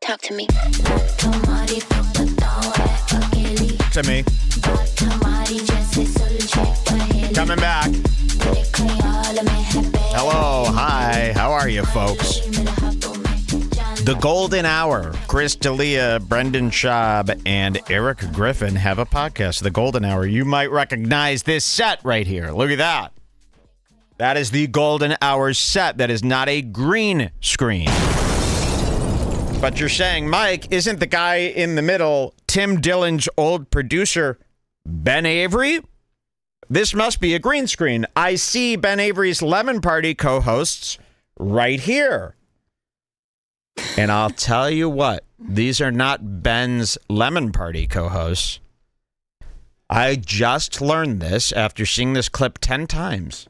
Talk to me. To me. Coming back. Hello, hi, how are you, folks? The Golden Hour. Chris D'Elia, Brendan Schaub, and Eric Griffin have a podcast, The Golden Hour. You might recognize this set right here. Look at that. That is the Golden Hour set. That is not a green screen. But you're saying, Mike, isn't the guy in the middle Tim Dillon's old producer, Ben Avery? This must be a green screen. I see Ben Avery's Lemon Party co-hosts right here. And I'll tell you what, these are not Ben's Lemon Party co-hosts. I just learned this after seeing this clip 10 times,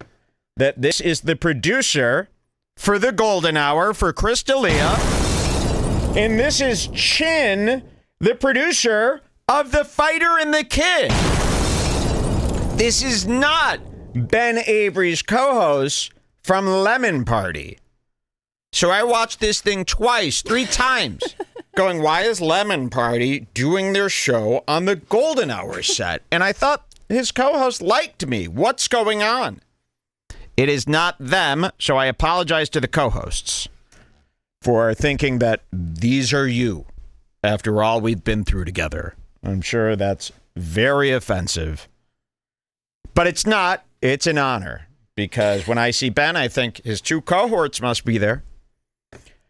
that this is the producer for the Golden Hour for Chris D'Elia. And this is Chin, the producer of The Fighter and the Kid. This is not Ben Avery's co-host from Lemon Party. So I watched this thing twice, 3 times, going, why is Lemon Party doing their show on the Golden Hour set? And I thought his co-host liked me. What's going on? It is not them, so I apologize to the co-hosts for thinking that these are you after all we've been through together. I'm sure that's very offensive. But it's not. It's an honor. Because when I see Ben, I think his 2 cohorts must be there.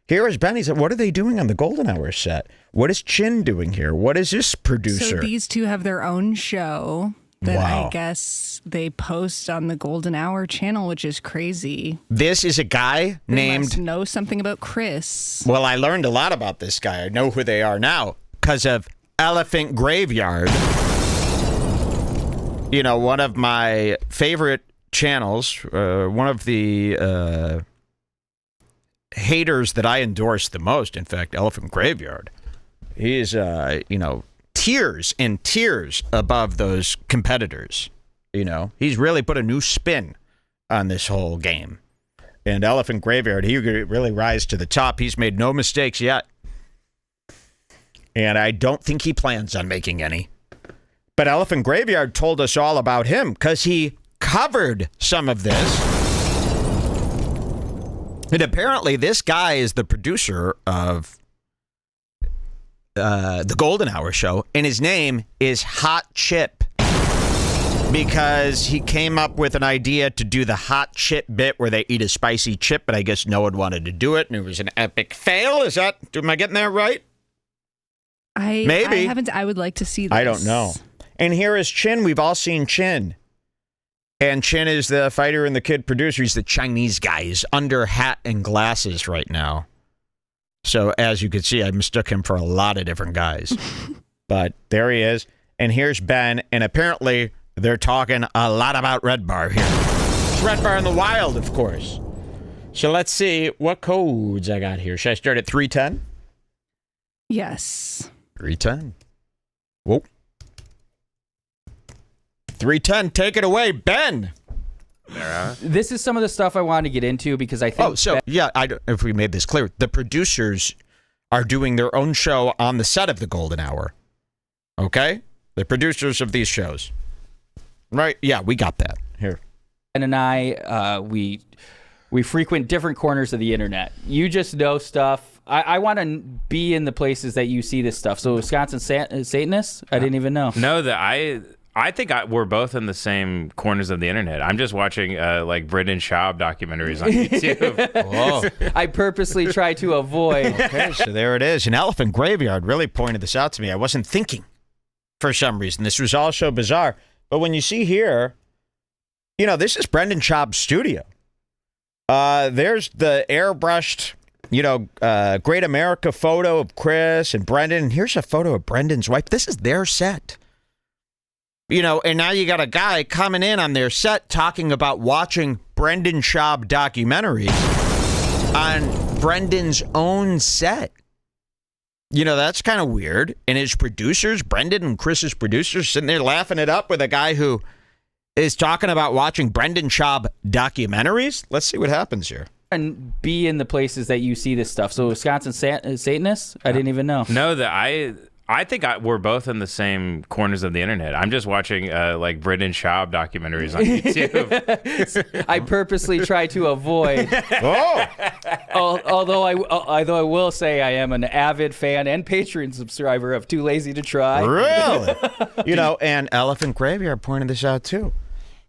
Here is Ben. He said, what are they doing on the Golden Hour set? What is Chin doing here? What is this producer? So these 2 have their own show that Wow. I guess they post on the Golden Hour channel, which is crazy. This is a guy They must named... know something about Chris. Well, I learned a lot about this guy. I know who they are now because of Elephant Graveyard. You know, one of my favorite channels, one of the haters that I endorse the most, in fact, Elephant Graveyard. He is, tears and tears above those competitors. You know, he's really put a new spin on this whole game. And Elephant Graveyard, he could really rise to the top. He's made no mistakes yet. And I don't think he plans on making any. But Elephant Graveyard told us all about him because he covered some of this. And apparently this guy is the producer of the Golden Hour show, and his name is Hot Chip because he came up with an idea to do the hot chip bit where they eat a spicy chip, but I guess no one wanted to do it, and it was an epic fail. Am I getting that right? Maybe. I haven't. I would like to see this. I don't know. And here is Chin. We've all seen Chin. And Chin is the Fighter and the Kid producer. He's the Chinese guy. He's under hat and glasses right now. So as you can see, I mistook him for a lot of different guys. But there he is. And here's Ben. And apparently they're talking a lot about Redbar here. It's Redbar in the wild, of course. So let's see what codes I got here. Should I start at 310? Yes. 310. Whoa. 310, take it away, Ben. This is some of the stuff I wanted to get into because I think... if we made this clear, the producers are doing their own show on the set of the Golden Hour. Okay? The producers of these shows. Right? Yeah, we got that. Here. Ben and I, we frequent different corners of the internet. You just know stuff. I want to be in the places that you see this stuff. So Wisconsin Satanists? I didn't even know. No, I think we're both in the same corners of the internet. I'm just watching like Brendan Schaub documentaries on YouTube. Whoa. I purposely try to avoid. Okay, so there it is. An Elephant Graveyard really pointed this out to me. I wasn't thinking for some reason. This was all so bizarre. But when you see here, this is Brendan Schaub's studio. There's the airbrushed, Great America photo of Chris and Brendan. And here's a photo of Brendan's wife. This is their set. And now you got a guy coming in on their set talking about watching Brendan Schaub documentaries on Brendan's own set. That's kind of weird. And his producers, Brendan and Chris's producers, sitting there laughing it up with a guy who is talking about watching Brendan Schaub documentaries. Let's see what happens here. And be in the places that you see this stuff. So Wisconsin Satanists? I didn't even know. No, I think we're both in the same corners of the internet. I'm just watching like Brendan Schaub documentaries on YouTube. I purposely try to avoid. Oh, Although I will say I am an avid fan and Patreon subscriber of Too Lazy to Try. really? And Elephant Graveyard pointed this out too.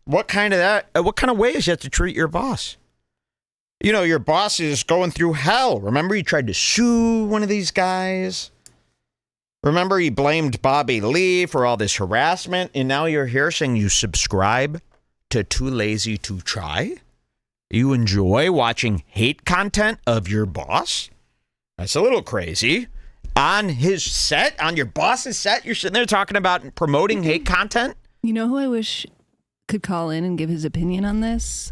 What kind of way is you have to treat your boss? Your boss is going through hell. Remember, he tried to sue one of these guys. Remember, he blamed Bobby Lee for all this harassment, and now you're here saying you subscribe to Too Lazy to Try? You enjoy watching hate content of your boss? That's a little crazy. On his set, on your boss's set, you're sitting there talking about promoting hate content? You know who I wish could call in and give his opinion on this?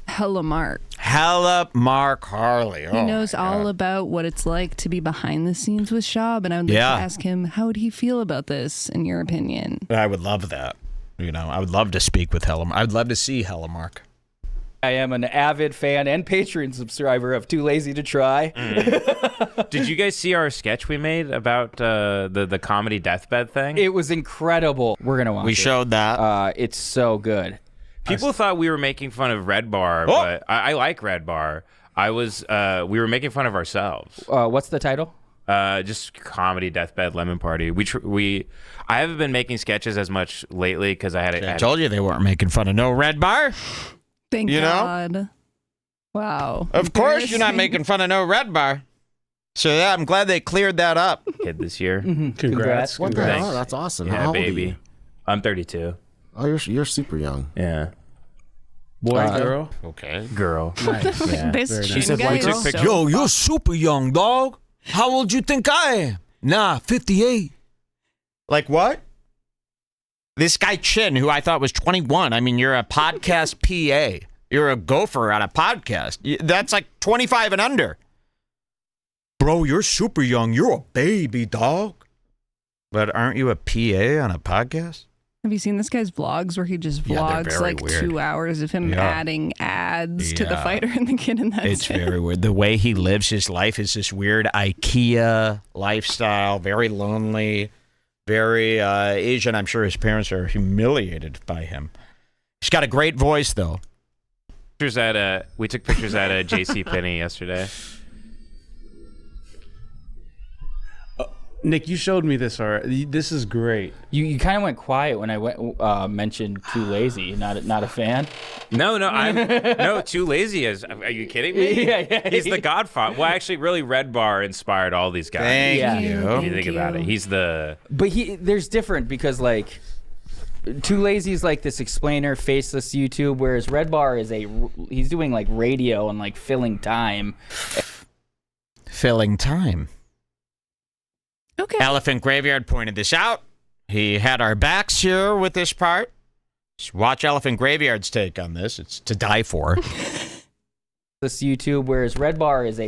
Hella Mark. Hella Mark Harley. He knows all about what it's like to be behind the scenes with Schaub, and I would like to ask him, how would he feel about this, in your opinion? I would love that. I would love to speak with Hella. I would love to see Hella Mark. I am an avid fan and Patreon subscriber of Too Lazy to Try. Did you guys see our sketch we made about the comedy deathbed thing? It was incredible. We're going to watch it. We showed that. It's so good. People thought we were making fun of Redbar, but I like Redbar. We were making fun of ourselves. What's the title? Just comedy deathbed lemon party. I haven't been making sketches as much lately because I told you they weren't making fun of no Redbar. Thank God. Wow. Of course you're not making fun of no Redbar. So yeah, I'm glad they cleared that up. Kid this year. Congrats. What the hell? That's awesome. Yeah, How old are baby. you? I'm 32. Oh, you're super young. Yeah. Boy, girl. Okay. Girl. Nice. Yeah. This She said guy white is girl? so Yo, you're super young, dog. How old you think I am? Nah, 58. Like what? This guy Chin, who I thought was 21. I mean, you're a podcast PA. You're a gopher on a podcast. That's like 25 and under. Bro, you're super young. You're a baby, dog. But aren't you a PA on a podcast? Have you seen this guy's vlogs where he just Yeah, they're vlogs very like weird. 2 hours of him adding ads to the Yeah. fighter and the kid, and that's It's it. very weird. The way he lives his life is this weird IKEA lifestyle, very lonely, very Asian. I'm sure his parents are humiliated by him. He's got a great voice, though. We took pictures at a JCPenney yesterday. Nick, you showed me this already. This is great. You kind of went quiet when I mentioned Too Lazy. Not a fan. No, Too Lazy is. Are you kidding me? Yeah. He's the Godfather. Well, actually, really, Redbar inspired all these guys. Thank Yeah. you. If you think about it, he's the. But there's different because like Too Lazy is like this explainer, faceless YouTube, whereas Redbar is he's doing like radio and like filling time. Filling time. Okay. Elephant Graveyard pointed this out. He had our backs here with this part. Just watch Elephant Graveyard's take on this. It's to die for. This YouTube, whereas Redbar is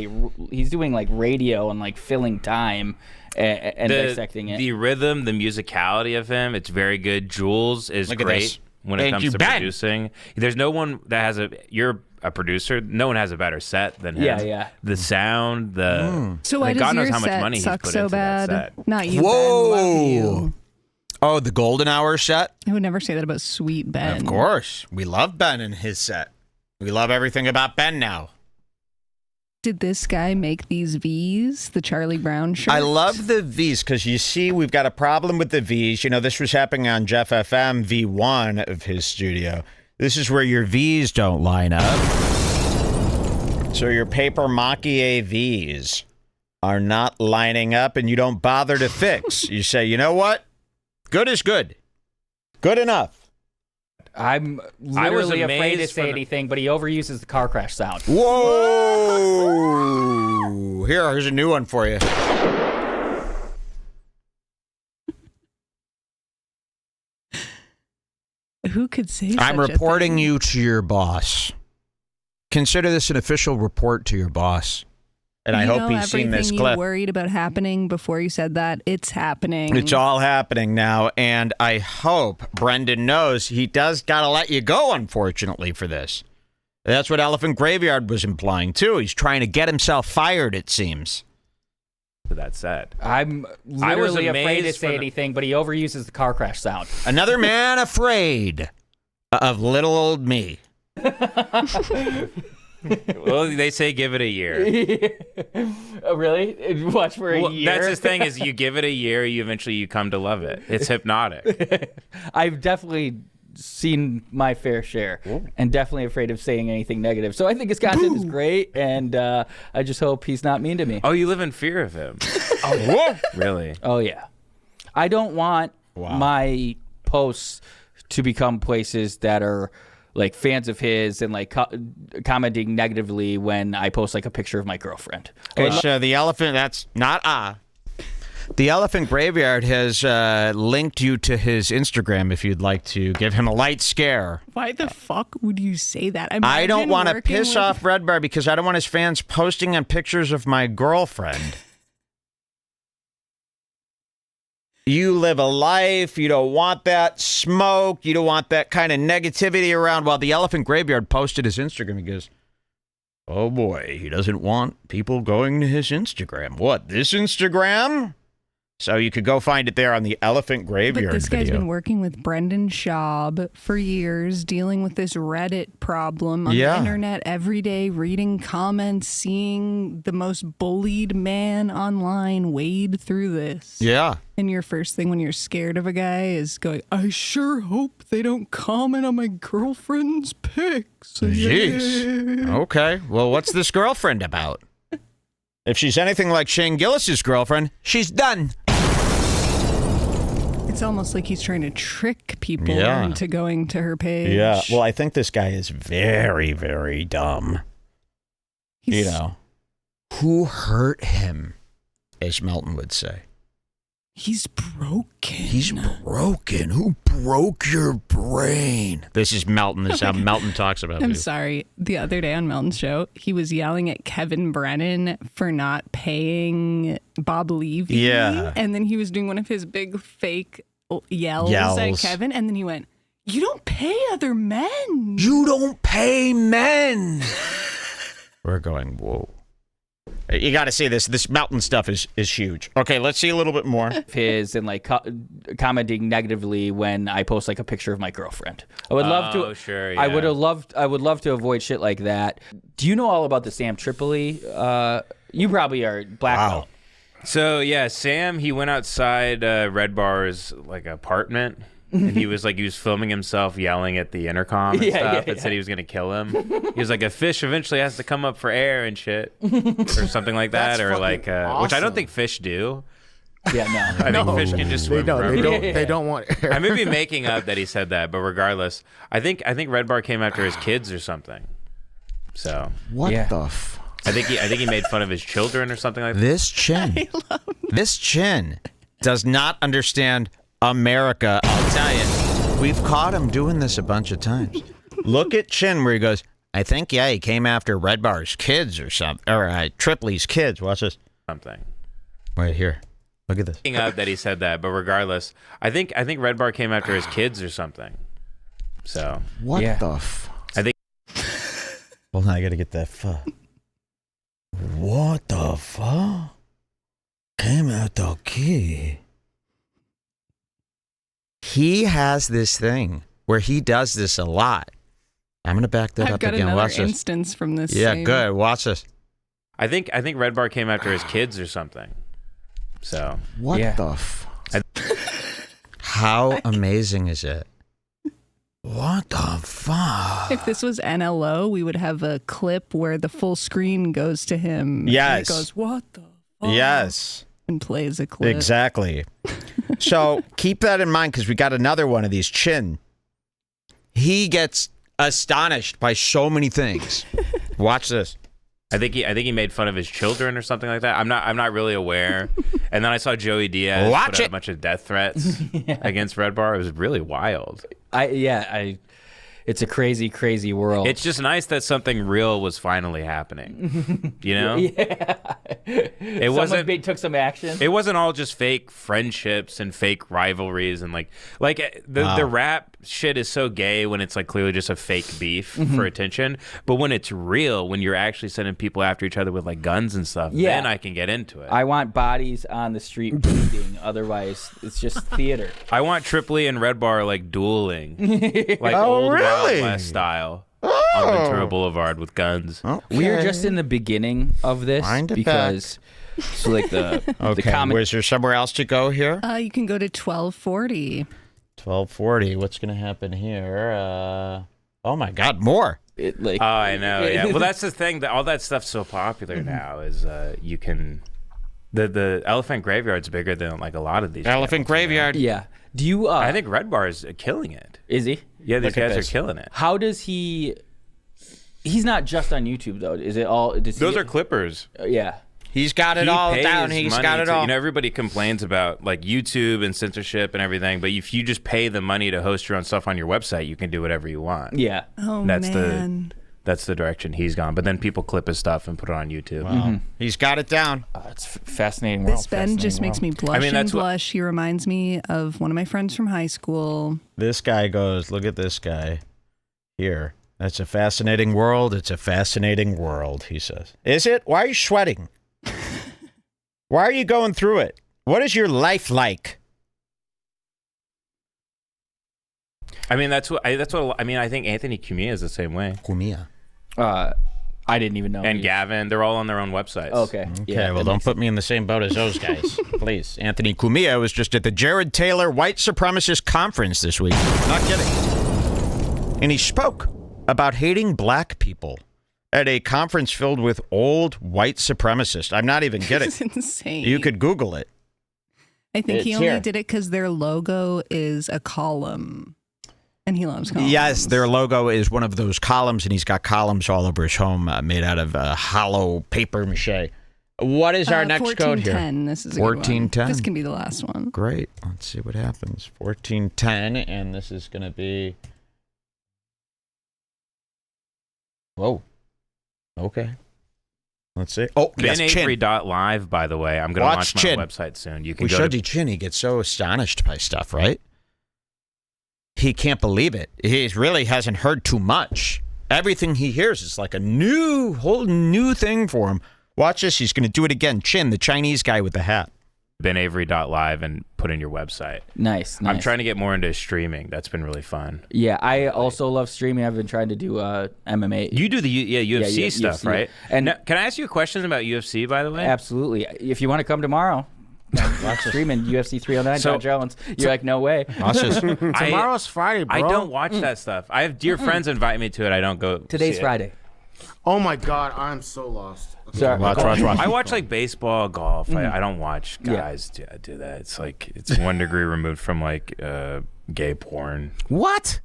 he's doing like radio and like filling time and dissecting it. The rhythm, the musicality of him, it's very good. Jules is Look at great this. when it Thank comes you, to Ben. producing. There's no one that has you're a producer. No one has a better set than him. Yeah. The sound, So why like, does God knows your how much set money he's suck put so into that bad? set. Not you, Whoa. Ben. Love you. Oh, the Golden Hour set? I would never say that about Sweet Ben. Of course. We love Ben and his set. We love everything about Ben now. Did this guy make these V's, the Charlie Brown shirt? I love the V's because you see we've got a problem with the V's. This was happening on Jeff FM V1 of his studio. This is where your V's don't line up. So your paper mache V's are not lining up and you don't bother to fix. You say, you know what? Good is good. Good enough. I'm I was literally afraid to amazed say for the- anything, but he overuses the car crash sound. Whoa! Here's a new one for you. Who could say I'm such a reporting thing? you to your boss. Consider this an official report to your boss. And I hope he's seen this everything clip. you worried about happening before you said that, it's happening. It's all happening now, and I hope Brendan knows he does got to let you go, unfortunately, for this. That's what Elephant Graveyard was implying, too. He's trying to get himself fired, it seems. That said, I'm I was literally afraid to amazed say for the- anything, but he overuses the car crash sound. Another man afraid of little old me. well, they say give it a year. Oh, really? Watch for a Well, year. that's the thing is you give it a year, you eventually come to love it. It's hypnotic. I've definitely seen my fair share and definitely afraid of saying anything negative. So I think his content is great, and I just hope he's not mean to me. Oh, you live in fear of him. Really? Oh, yeah. I don't want my posts to become places that are like fans of his and like commenting negatively when I post like a picture of my girlfriend. Okay, so the elephant, that's not The Elephant Graveyard has linked you to his Instagram if you'd like to give him a light scare. Why the fuck would you say that? I don't Imagine want to working piss with- off Redbar because I don't want his fans posting on pictures of my girlfriend. You live a life, you don't want that smoke, you don't want that kind of negativity around. Well, the Elephant Graveyard posted his Instagram. He goes, oh boy, he doesn't want people going to his Instagram. What, this Instagram? So you could go find it there on the Elephant Graveyard But this guy's video. been working with Brendan Schaub for years, dealing with this Reddit problem on the internet every day, reading comments, seeing the most bullied man online wade through this. Yeah. And your first thing when you're scared of a guy is going, I sure hope they don't comment on my girlfriend's pics. Jeez. Okay. Well, what's this girlfriend about? If she's anything like Shane Gillis's girlfriend, she's done. It's almost like he's trying to trick people Yeah. into going to her page. Yeah. Well, I think this guy is very, very dumb. He's- You know, who hurt him, as Melton would say. He's broken. He's broken. Who broke your brain? This is Melton. This is how Melton talks about I'm it. sorry. The other day on Melton's show, he was yelling at Kevin Brennan for not paying Bob Levy. Yeah. And then he was doing one of his big fake yells at Kevin. And then he went, you don't pay other men. You don't pay men. We're going, whoa. You got to see this. This Melton stuff is huge. Okay, let's see a little bit more. His and like commenting negatively when I post like a picture of my girlfriend. I would love to. Sure, yeah. I would love to avoid shit like that. Do you know all about the Sam Tripoli? You probably are black belt. So yeah, Sam, he went outside Redbar's like apartment. And he was filming himself yelling at the intercom and stuff and said he was going to kill him. He was like, a fish eventually has to come up for air and shit. Or something like that. That's or like, which I awesome. don't think fish do. Yeah, no. I think fish can just swim forever. They don't want air. I may be making up that he said that, but regardless, I think Redbar came after his kids or something. So What Yeah. the f? I think he made fun of his children or something like that. This chin does not understand America. I'll tell you. We've caught him doing this a bunch of times. Look at Chin where he goes, I think, he came after Redbar's kids or something. Or Tripoli's kids. Watch this. Something. Right here. Look at this. Making up that he said that, but regardless, I think Redbar came after his kids or something. So What Yeah. the f? Well, now I got to get that fuck. What the fuck? Came out the key. He has this thing where he does this a lot. I'm going to back that I've up got again. another Watch this. instance from this. Yeah, same- good. Watch this. I think Redbar came after his kids or something. So What Yeah. the f? How amazing is it? What the fuck? If this was NLO, we would have a clip where the full screen goes to him. And Yes. it goes, what the fuck? Yes, And plays a clip. exactly. So keep that in mind because we got another one of these. Chin. He gets astonished by so many things. Watch this. I think he made fun of his children or something like that. I'm not really aware. And then I saw Joey Diaz Watch put out it. a bunch of death threats against Redbar. It was really wild. it's a crazy, crazy world. It's just nice that something real was finally happening. You know? Yeah. It wasn't. Someone took some action. It wasn't all just fake friendships and fake rivalries and like the rap shit is so gay when it's like clearly just a fake beef for attention. But when it's real, when you're actually sending people after each other with like guns and stuff, then I can get into it. I want bodies on the street bleeding. Otherwise, it's just theater. I want Tripoli and Redbar like dueling, like old really? Wild West style on Ventura Boulevard with guns. Okay. We are just in the beginning of this because, so like the Was there somewhere else to go here? You can go to 1240. 1240. What's going to happen here? Oh my God, more. Oh, I know. Yeah. Well, that's the thing. That all that stuff's so popular now is you can. The Elephant Graveyard's bigger than like a lot of these. Elephant Graveyard. Yeah. Do you? I think Redbar is killing it. Is he? Yeah, these Look at guys this. are killing it. How does he? He's not just on YouTube though. Is it all? Those are clippers. Yeah. He's got it all down. He's got it all. You know, everybody complains about like YouTube and censorship and everything, but if you just pay the money to host your own stuff on your website, you can do whatever you want. Yeah. Oh, That's man. That's the direction he's gone. But then people clip his stuff and put it on YouTube. Wow. He's got it down. It's fascinating. World. This Ben just makes me blush and blush. He reminds me of one of my friends from high school. This guy goes, look at this guy here. That's a fascinating world. It's a fascinating world, he says. Is it? Why are you sweating? Why are you going through it? What is your life like? I mean, that's what I mean. I think Anthony Cumia is the same way. Cumia. I didn't even know. And Gavin, they're all on their own websites. Okay. Okay, well, don't put me in the same boat as those guys, please. Anthony Cumia was just at the Jared Taylor White Supremacist Conference this week. Not kidding. And he spoke about hating black people at a conference filled with old white supremacists. I'm not even kidding. It's insane. You could Google it. I think he only here. did it because their logo is a column. And he loves columns. Yes, their logo is one of those columns, and he's got columns all over his home made out of hollow paper mache. What is our next code here? 1410. This is a good one. 1410. This can be the last one. Great. Let's see what happens. 1410, and this is going to be... Whoa. Okay. Let's see. Oh, yes, Chin. BenAvery.live, by the way. I'm going to Watch launch my Chin. website soon. You can We go showed to you Chin. He gets so astonished by stuff, right? He can't believe it. He really hasn't heard too much. Everything he hears is like a whole new thing for him. Watch this. He's going to do it again. Chin, the Chinese guy with the hat. BenAvery.live and put in your website. Nice. I'm trying to get more into streaming. That's been really fun. Yeah, I also love streaming. I've been trying to do MMA. You do the UFC stuff, UFC. right? And now, can I ask you a question about UFC, by the way? Absolutely. If you want to come tomorrow, watch streaming UFC 309. So- John Jones. You're like, no way. Watch this. Tomorrow's Friday, bro. I don't watch that stuff. I have dear friends invite me to it. I don't go. Today's see it. Friday. Oh my God, I'm so lost. Sorry. Watch. I watch like baseball, golf. I don't watch guys do that. It's like it's 1 degree removed from like gay porn. What?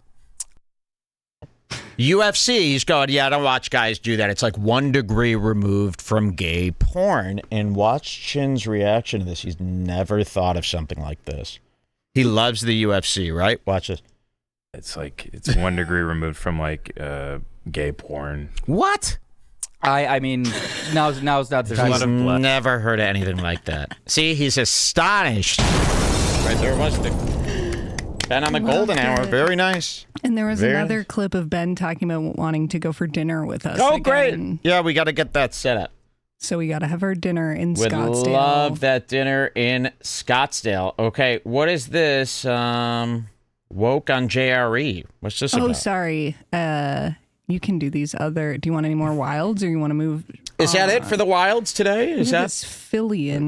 UFC, he's going, yeah, I don't watch guys do that. It's like 1 degree removed from gay porn. And watch Chin's reaction to this. He's never thought of something like this. He loves the UFC, right? Watch this. It's like it's 1 degree removed from like gay porn. What? I mean, now's not the There's a time. lot of blood. Never heard of anything like that. See, he's astonished. Right there was the Ben on the golden hour. Very nice. And there was Very another nice. clip of Ben talking about wanting to go for dinner with us. Oh, again. great. Yeah, we got to get that set up. So we got to have our dinner in Would Scottsdale. love that dinner in Scottsdale. Okay, what is this? Woke on JRE. What's this about? Oh, sorry. You can do these other. Do you want any more wilds or you want to move? Is that it for the Wilds today? Is that? This Philly